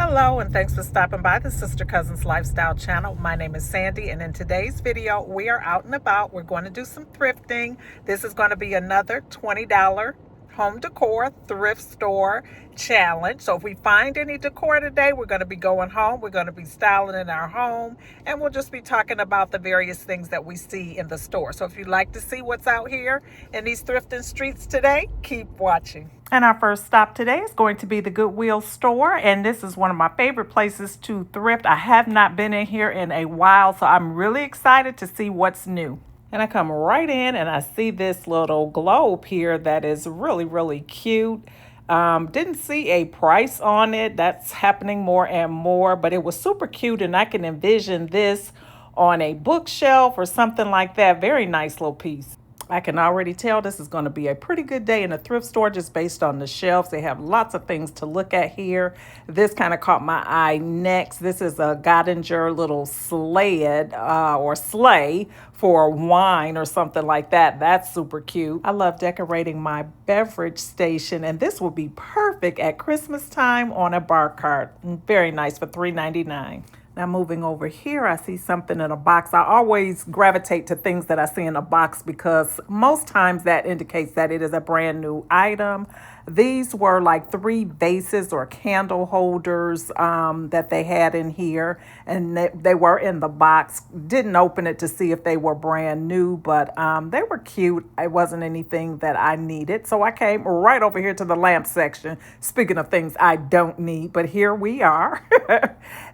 Hello and thanks for stopping by the Sister Cousins Lifestyle channel. My name is Sandy and in today's video we are out and about. We're going to do some thrifting. This is going to be another $20 home decor thrift store challenge. So if we find any decor today, we're going to be going home. We're going to be styling in our home and we'll just be talking about the various things that we see in the store. So if you'd like to see what's out here in these thrifting streets today, keep watching. And our first stop today is going to be the Goodwill store, and this is one of my favorite places to thrift. I have not been in here in a while, so I'm really excited to see what's new. And I come right in and I see this little globe here that is really, really cute. Didn't see a price on it. That's happening more and more, but it was super cute, and I can envision this on a bookshelf or something like that. Very nice little piece. I can already tell this is going to be a pretty good day in a thrift store just based on the shelves. They have lots of things to look at here. This kind of caught my eye next. This is a Gottinger little sled or sleigh for wine or something like that. That's super cute. I love decorating my beverage station, and this would be perfect at Christmas time on a bar cart. Very nice for $3.99. Now moving over here, I see something in a box. I always gravitate to things that I see in a box because most times that indicates that it is a brand new item. These were like 3 vases or candle holders that they had in here, and they were in the box. Didn't open it to see if they were brand new, but they were cute. It wasn't anything that I needed, so I came right over here to the lamp section. Speaking of things I don't need, but here we are.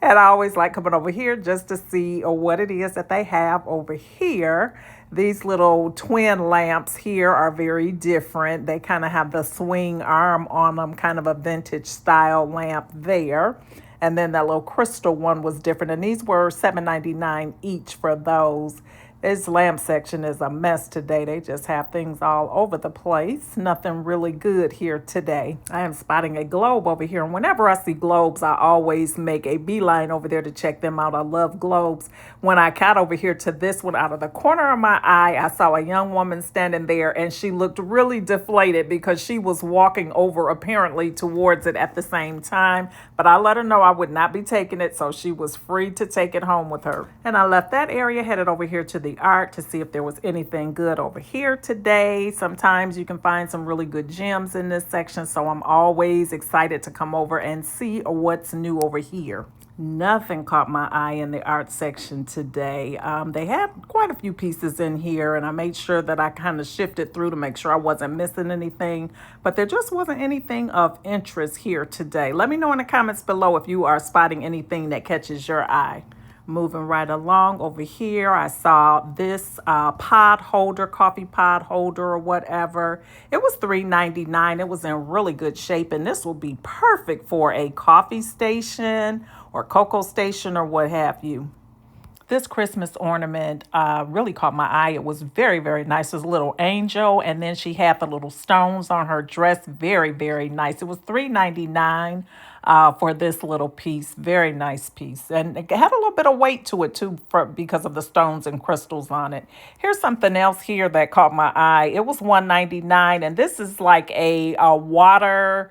And I always like coming over here just to see what it is that they have over here. These little twin lamps here are very different. They kind of have the swing arm on them, kind of a vintage style lamp there. And then that little crystal one was different. And these were $7.99 each for those. This lamp section is a mess today. They just have things all over the place. Nothing really good here today. I am spotting a globe over here. And whenever I see globes, I always make a beeline over there to check them out. I love globes. When I got over here to this one, out of the corner of my eye, I saw a young woman standing there, and she looked really deflated because she was walking over apparently towards it at the same time. But I let her know I would not be taking it, so she was free to take it home with her. And I left that area, headed over here to the art to see if there was anything good over here today. Sometimes you can find some really good gems in this section, so I'm always excited to come over and see what's new over here. Nothing caught my eye in the art section today. They had quite a few pieces in here, and I made sure that I kind of shifted through to make sure I wasn't missing anything, but there just wasn't anything of interest here today. Let me know in the comments below if you are spotting anything that catches your eye. Moving right along over here, I saw this pod holder, coffee pod holder or whatever. It was $3.99. It was in really good shape, and this will be perfect for a coffee station or cocoa station or what have you. This Christmas ornament really caught my eye. It was very, very nice. It was a little angel, and then she had the little stones on her dress. Very, very nice. It was $3.99 for this little piece. Very nice piece. And it had a little bit of weight to it, too, because of the stones and crystals on it. Here's something else here that caught my eye. It was $1.99, and this is like a water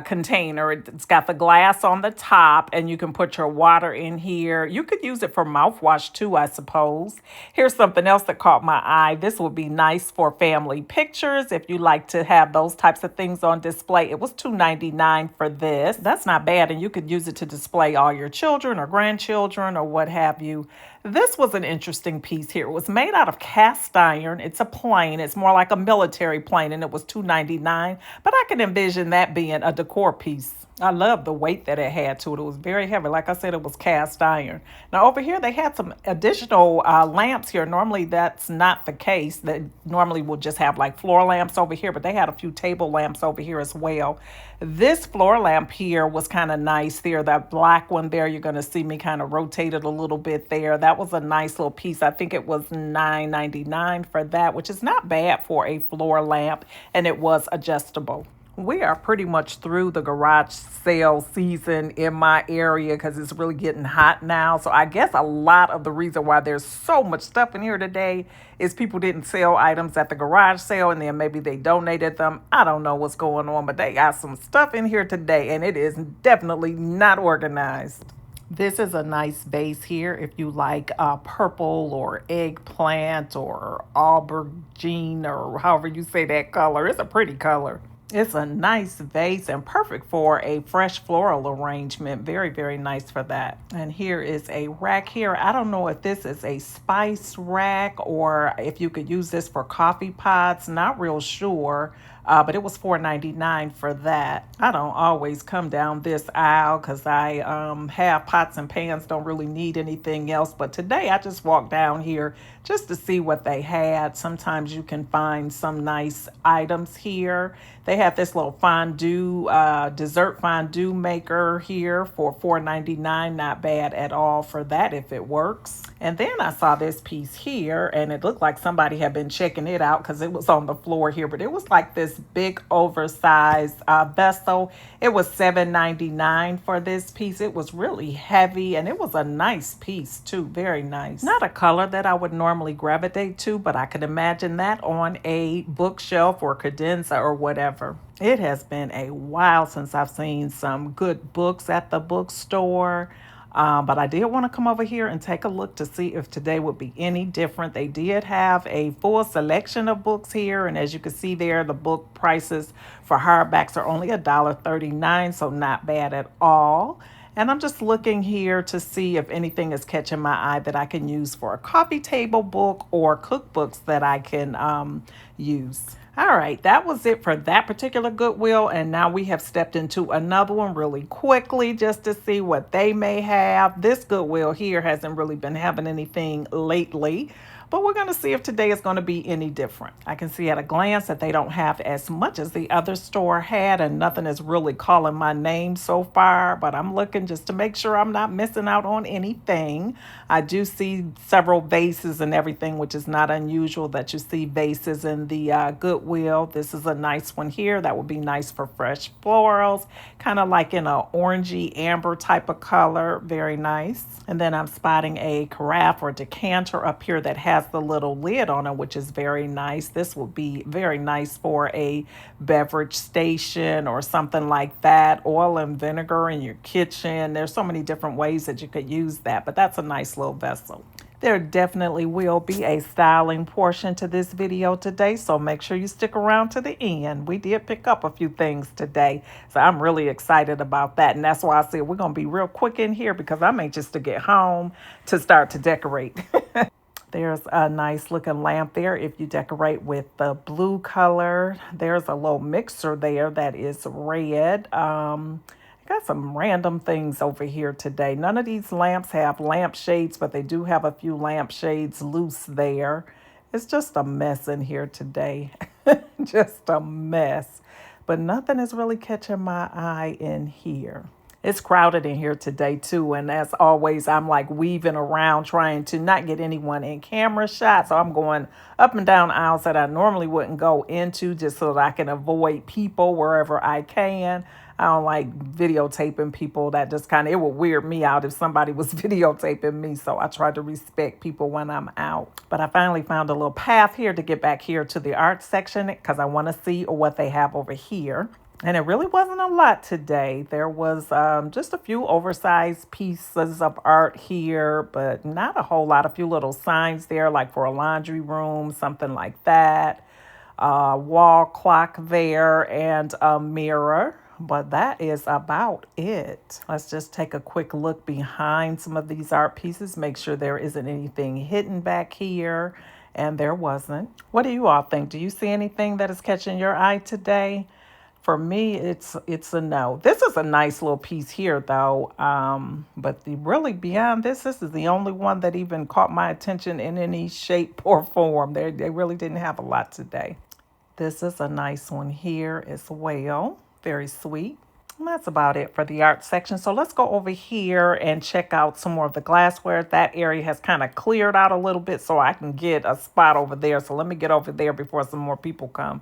container. It's got the glass on the top, and you can put your water in here. You could use it for mouthwash too, I suppose. Here's something else that caught my eye. This would be nice for family pictures if you like to have those types of things on display. It was $2.99 for this. That's not bad, and you could use it to display all your children or grandchildren or what have you. This was an interesting piece here. It was made out of cast iron. It's a plane. It's more like a military plane, and it was $2.99. But I can envision that being a decor piece. I love the weight that it had to it. It was very heavy. Like I said, it was cast iron. Now over here, they had some additional lamps here. Normally, that's not the case. They normally will just have like floor lamps over here, but they had a few table lamps over here as well. This floor lamp here was kind of nice there. That black one there, you're going to see me kind of rotate it a little bit there. That was a nice little piece. I think it was $9.99 for that, which is not bad for a floor lamp, and it was adjustable. We are pretty much through the garage sale season in my area because it's really getting hot now. So I guess a lot of the reason why there's so much stuff in here today is people didn't sell items at the garage sale and then maybe they donated them. I don't know what's going on, but they got some stuff in here today and it is definitely not organized. This is a nice vase here if you like purple or eggplant or aubergine or however you say that color. It's a pretty color. It's a nice vase and perfect for a fresh floral arrangement. Very, very nice for that. And here is a rack here. I don't know if this is a spice rack or if you could use this for coffee pots. Not real sure. But it was $4.99 for that. I don't always come down this aisle because I have pots and pans, don't really need anything else. But today I just walked down here just to see what they had. Sometimes you can find some nice items here. They have this little fondue, dessert fondue maker here for $4.99. Not bad at all for that if it works. And then I saw this piece here and it looked like somebody had been checking it out because it was on the floor here. But it was like this big oversized vessel. It was $7.99 for this piece. It was really heavy and it was a nice piece too. Very nice. Not a color that I would normally gravitate to, but I could imagine that on a bookshelf or credenza or whatever. It has been a while since I've seen some good books at the bookstore. But I did want to come over here and take a look to see if today would be any different. They did have a full selection of books here. And as you can see there, the book prices for hardbacks are only $1.39, so not bad at all. And I'm just looking here to see if anything is catching my eye that I can use for a coffee table book or cookbooks that I can use. All right, that was it for that particular Goodwill. And now we have stepped into another one really quickly just to see what they may have. This Goodwill here hasn't really been having anything lately, but we're going to see if today is going to be any different. I can see at a glance that they don't have as much as the other store had, and nothing is really calling my name so far, but I'm looking just to make sure I'm not missing out on anything. I do see several vases and everything, which is not unusual that you see vases in the Goodwill. This is a nice one here. That would be nice for fresh florals, kind of like in a orangey amber type of color. Very nice. And then I'm spotting a carafe or decanter up here that has the little lid on it, which is very nice. This would be very nice for a beverage station or something like that. Oil and vinegar in your kitchen. There's so many different ways that you could use that, but that's a nice little vessel. There definitely will be a styling portion to this video today, so make sure you stick around to the end. We did pick up a few things today, so I'm really excited about that, and that's why I said we're going to be real quick in here because I'm anxious to get home to start to decorate. There's a nice looking lamp there if you decorate with the blue color. There's a little mixer there that is red. Got some random things over here today. None of these lamps have lampshades, but they do have a few lampshades loose there. It's just a mess in here today. Just a mess. But nothing is really catching my eye in here. It's crowded in here today too, and as always, I'm like weaving around trying to not get anyone in camera shot. So I'm going up and down aisles that I normally wouldn't go into just so that I can avoid people wherever I can. I don't like videotaping people. That just it would weird me out if somebody was videotaping me. So I try to respect people when I'm out. But I finally found a little path here to get back here to the art section because I want to see what they have over here. And it really wasn't a lot today. There was just a few oversized pieces of art here, but not a whole lot. A few little signs there, like for a laundry room, something like that. Wall clock there and a mirror. But that is about it. Let's just take a quick look behind some of these art pieces. Make sure there isn't anything hidden back here. And there wasn't. What do you all think? Do you see anything that is catching your eye today? For me, it's a no. This is a nice little piece here, though. But really beyond this is the only one that even caught my attention in any shape or form. They really didn't have a lot today. This is a nice one here as well. Very sweet. And that's about it for the art section. So let's go over here and check out some more of the glassware. That area has kind of cleared out a little bit so I can get a spot over there. So let me get over there before some more people come.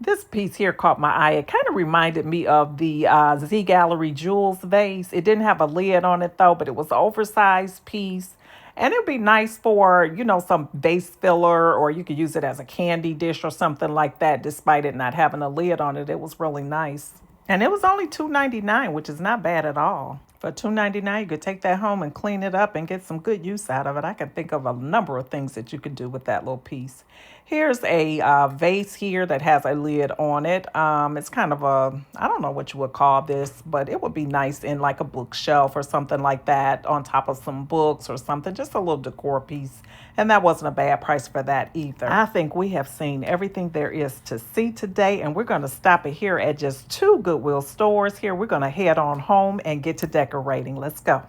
This piece here caught my eye. It kind of reminded me of the Z Gallery Jewels vase. It didn't have a lid on it though, but it was an oversized piece. And it'd be nice for, some vase filler, or you could use it as a candy dish or something like that, despite it not having a lid on it. It was really nice. And it was only $2.99, which is not bad at all. For $2.99, you could take that home and clean it up and get some good use out of it. I can think of a number of things that you could do with that little piece. Here's a vase here that has a lid on it. It's kind of I don't know what you would call this, but it would be nice in like a bookshelf or something like that, on top of some books or something, just a little decor piece. And that wasn't a bad price for that either. I think we have seen everything there is to see today, and we're going to stop it here at just 2 Goodwill stores here. We're going to head on home and get to decorating. Let's go.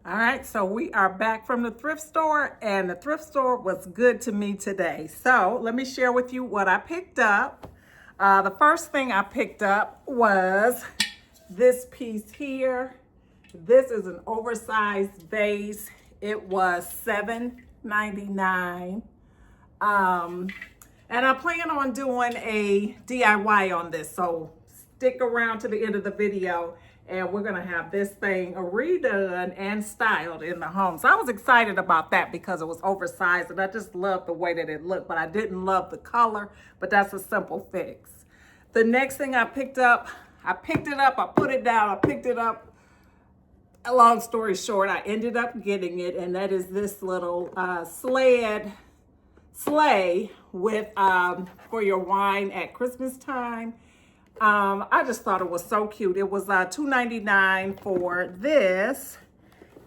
All right, so we are back from the thrift store, and the thrift store was good to me today. So let me share with you what I picked up. The first thing I picked up was this piece here. This is an oversized vase. It was $7.99. And I plan on doing a DIY on this, so stick around to the end of the video. And we're going to have this thing redone and styled in the home. So I was excited about that because it was oversized, and I just loved the way that it looked, but I didn't love the color, but that's a simple fix. The next thing I picked up, I put it down, I picked it up. A long story short, I ended up getting it, and that is this little sleigh with for your wine at Christmas time. I just thought it was so cute. It was $2.99 for this,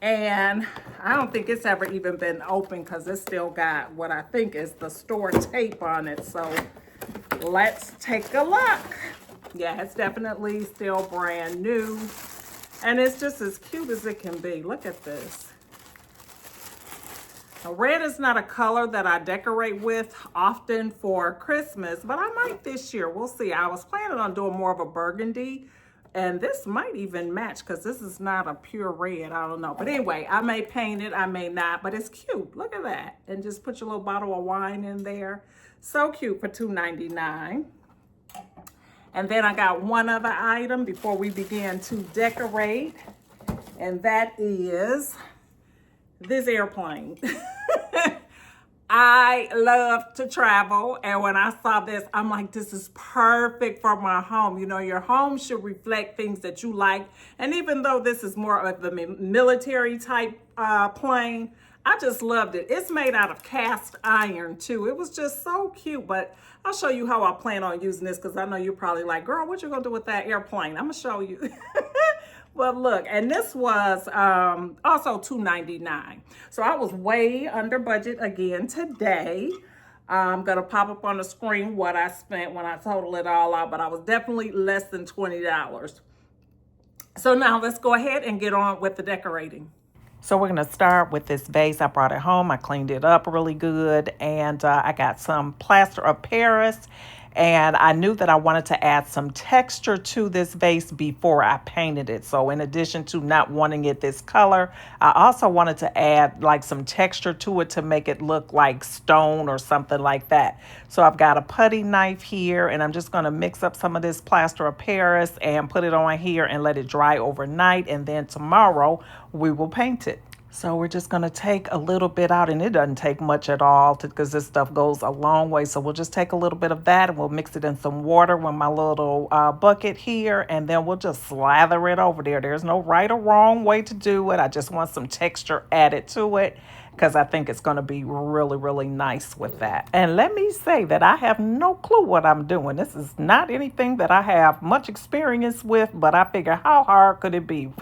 and I don't think it's ever even been opened because it's still got what I think is the store tape on it. So let's take a look. Yeah, it's definitely still brand new, and it's just as cute as it can be. Look at this. Now, red is not a color that I decorate with often for Christmas, but I might this year. We'll see. I was planning on doing more of a burgundy, and this might even match because this is not a pure red. I don't know. But anyway, I may paint it, I may not, but it's cute. Look at that. And just put your little bottle of wine in there. So cute for $2.99. And then I got one other item before we begin to decorate, and that is this airplane. I love to travel, and when I saw this, I'm like, this is perfect for my home. Your home should reflect things that you like, and even though this is more of the military type plane, I just loved it. It's made out of cast iron too. It was just so cute, but I'll show you how I plan on using this because I know you're probably like, girl, what you gonna do with that airplane? I'm gonna show you. Well, look, and this was also $2.99. So I was way under budget again today. I'm going to pop up on the screen what I spent when I total it all out, but I was definitely less than $20. So now let's go ahead and get on with the decorating. So we're going to start with this vase. I brought it home. I cleaned it up really good, and I got some plaster of Paris. And I knew that I wanted to add some texture to this vase before I painted it. So in addition to not wanting it this color, I also wanted to add like some texture to it to make it look like stone or something like that. So I've got a putty knife here, and I'm just going to mix up some of this plaster of Paris and put it on here and let it dry overnight. And then tomorrow we will paint it. So we're just going to take a little bit out, and it doesn't take much at all because this stuff goes a long way. So we'll just take a little bit of that, and we'll mix it in some water with my little bucket here, and then we'll just slather it over there. There's no right or wrong way to do it. I just want some texture added to it because I think it's going to be really, really nice with that. And let me say that I have no clue what I'm doing. This is not anything that I have much experience with, but I figure how hard could it be?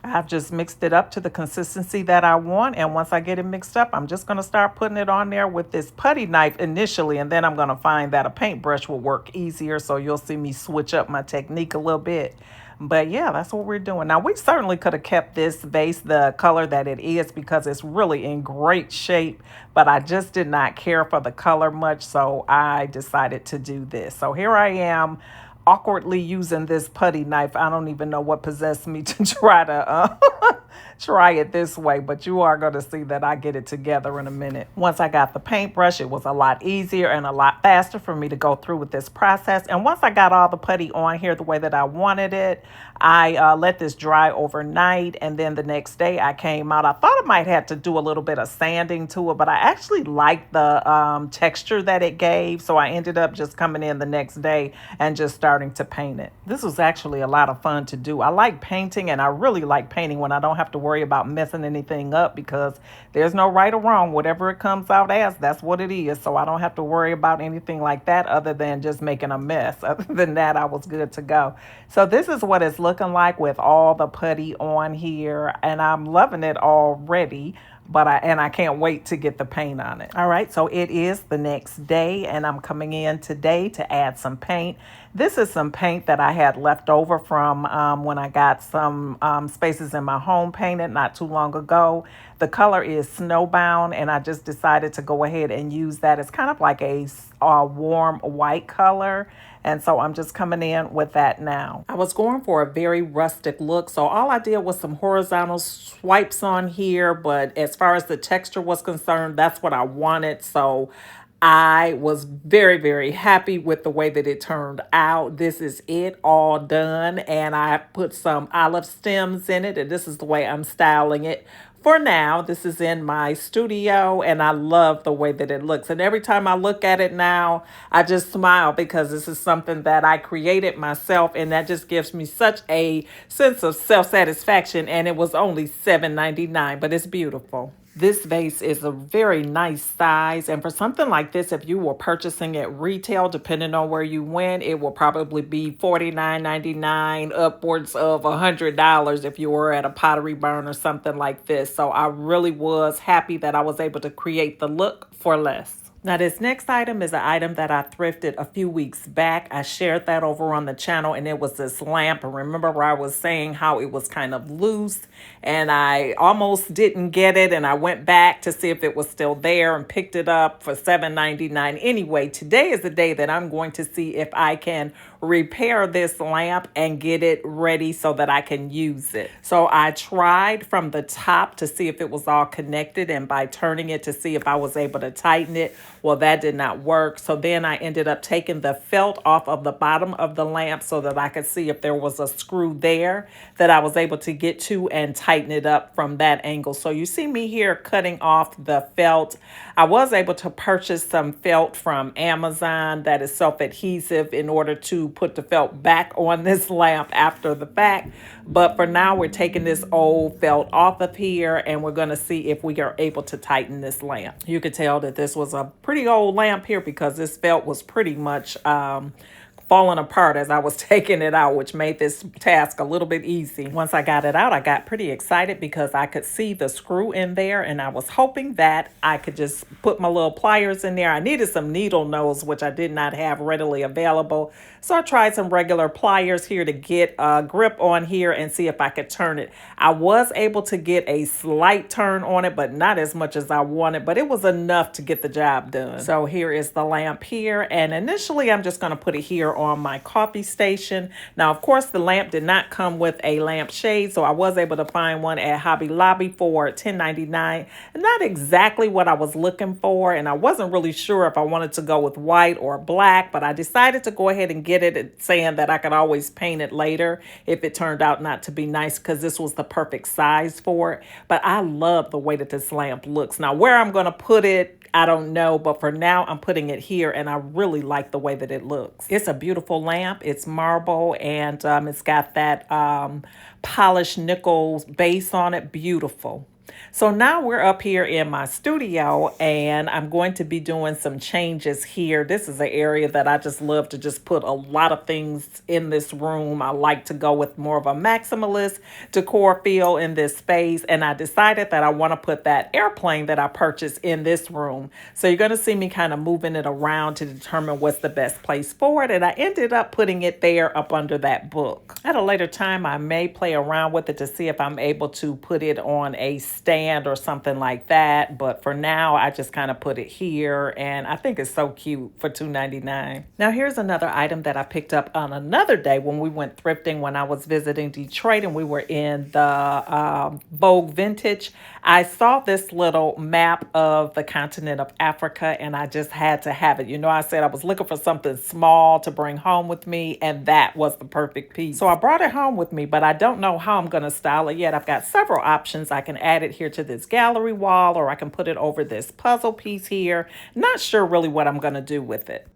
I've just mixed it up to the consistency that I want. And once I get it mixed up, I'm just going to start putting it on there with this putty knife initially. And then I'm going to find that a paintbrush will work easier. So you'll see me switch up my technique a little bit. But yeah, that's what we're doing. Now, we certainly could have kept this vase the color that it is because it's really in great shape. But I just did not care for the color much. So I decided to do this. So here I am, awkwardly using this putty knife. I don't even know what possessed me to try to try it this way, but you are going to see that I get it together in a minute. Once I got the paintbrush, it was a lot easier and a lot faster for me to go through with this process. And once I got all the putty on here the way that I wanted it, I let this dry overnight, and then the next day I came out. I thought I might have to do a little bit of sanding to it, but I actually liked the texture that it gave, so I ended up just coming in the next day and just starting to paint it. This was actually a lot of fun to do. I like painting, and I really like painting when I don't have to worry about messing anything up, because there's no right or wrong. Whatever it comes out as, that's what it is. So I don't have to worry about anything like that other than just making a mess. Other than that, I was good to go. So this is what it's looking like with all the putty on here, and I'm loving it already. But I can't wait to get the paint on it. All right, so it is the next day, and I'm coming in today to add some paint. This is some paint that I had left over from when I got some spaces in my home painted not too long ago. The color is Snowbound, and I just decided to go ahead and use that. It's kind of like a warm white color. And so I'm just coming in with that now. I was going for a very rustic look, so all I did was some horizontal swipes on here, but as far as the texture was concerned, that's what I wanted. So I was very, very happy with the way that it turned out. This is it all done, and I put some olive stems in it, and this is the way I'm styling it. For now, this is in my studio, and I love the way that it looks. And every time I look at it now, I just smile, because this is something that I created myself, and that just gives me such a sense of self-satisfaction. And it was only $7.99, but it's beautiful. This vase is a very nice size, and for something like this, if you were purchasing it retail, depending on where you went, it will probably be $49.99, upwards of $100 if you were at a Pottery Barn or something like this. So I really was happy that I was able to create the look for less. Now, this next item is an item that I thrifted a few weeks back. I shared that over on the channel, and it was this lamp. And remember where I was saying how it was kind of loose, and I almost didn't get it, and I went back to see if it was still there and picked it up for $7.99. Anyway, today is the day that I'm going to see if I can repair this lamp and get it ready so that I can use it. So I tried from the top to see if it was all connected, and by turning it to see if I was able to tighten it. Well, that did not work. So then I ended up taking the felt off of the bottom of the lamp so that I could see if there was a screw there that I was able to get to and tighten it up from that angle. So you see me here cutting off the felt. I was able to purchase some felt from Amazon that is self-adhesive in order to put the felt back on this lamp after the fact. But for now, we're taking this old felt off of here, and we're going to see if we are able to tighten this lamp. You could tell that this was a pretty old lamp here, because this felt was pretty much falling apart as I was taking it out, which made this task a little bit easy. Once I got it out, I got pretty excited because I could see the screw in there, and I was hoping that I could just put my little pliers in there. I needed some needle nose, which I did not have readily available. So I tried some regular pliers here to get a grip on here and see if I could turn it. I was able to get a slight turn on it, but not as much as I wanted, but it was enough to get the job done. So here is the lamp here, and initially I'm just going to put it here on my coffee station. Now, of course, the lamp did not come with a lamp shade, so I was able to find one at Hobby Lobby for $10.99. Not exactly what I was looking for, and I wasn't really sure if I wanted to go with white or black, but I decided to go ahead and get it, saying that I could always paint it later if it turned out not to be nice, because this was the perfect size for it. But I love the way that this lamp looks. Now, where I'm going to put it, I don't know, but for now I'm putting it here, and I really like the way that it looks. It's a beautiful lamp. It's marble, and it's got that polished nickel base on it. Beautiful. So now we're up here in my studio, and I'm going to be doing some changes here. This is an area that I just love to just put a lot of things in this room. I like to go with more of a maximalist decor feel in this space, and I decided that I want to put that airplane that I purchased in this room. So you're going to see me kind of moving it around to determine what's the best place for it, and I ended up putting it there up under that book. At a later time, I may play around with it to see if I'm able to put it on a stand or something like that. But for now, I just kind of put it here, and I think it's so cute for $2.99. Now here's another item that I picked up on another day when we went thrifting when I was visiting Detroit and we were in the Vogue Vintage. I saw this little map of the continent of Africa and I just had to have it. You know, I said I was looking for something small to bring home with me, and that was the perfect piece. So I brought it home with me, but I don't know how I'm going to style it yet. I've got several options. I can add it here to this gallery wall, or I can put it over this puzzle piece here. Not sure really what I'm going to do with it.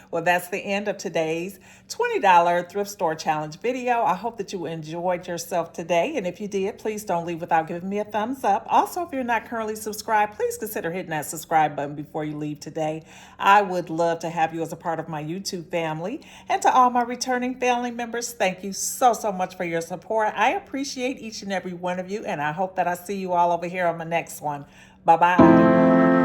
Well, that's the end of today's $20 thrift store challenge video. I hope that you enjoyed yourself today. And if you did, please don't leave without giving me a thumbs up. Also, if you're not currently subscribed, please consider hitting that subscribe button before you leave today. I would love to have you as a part of my YouTube family. And to all my returning family members, thank you so much for your support. I appreciate each and every one of you. And I hope that I see you all over here on my next one. Bye-bye.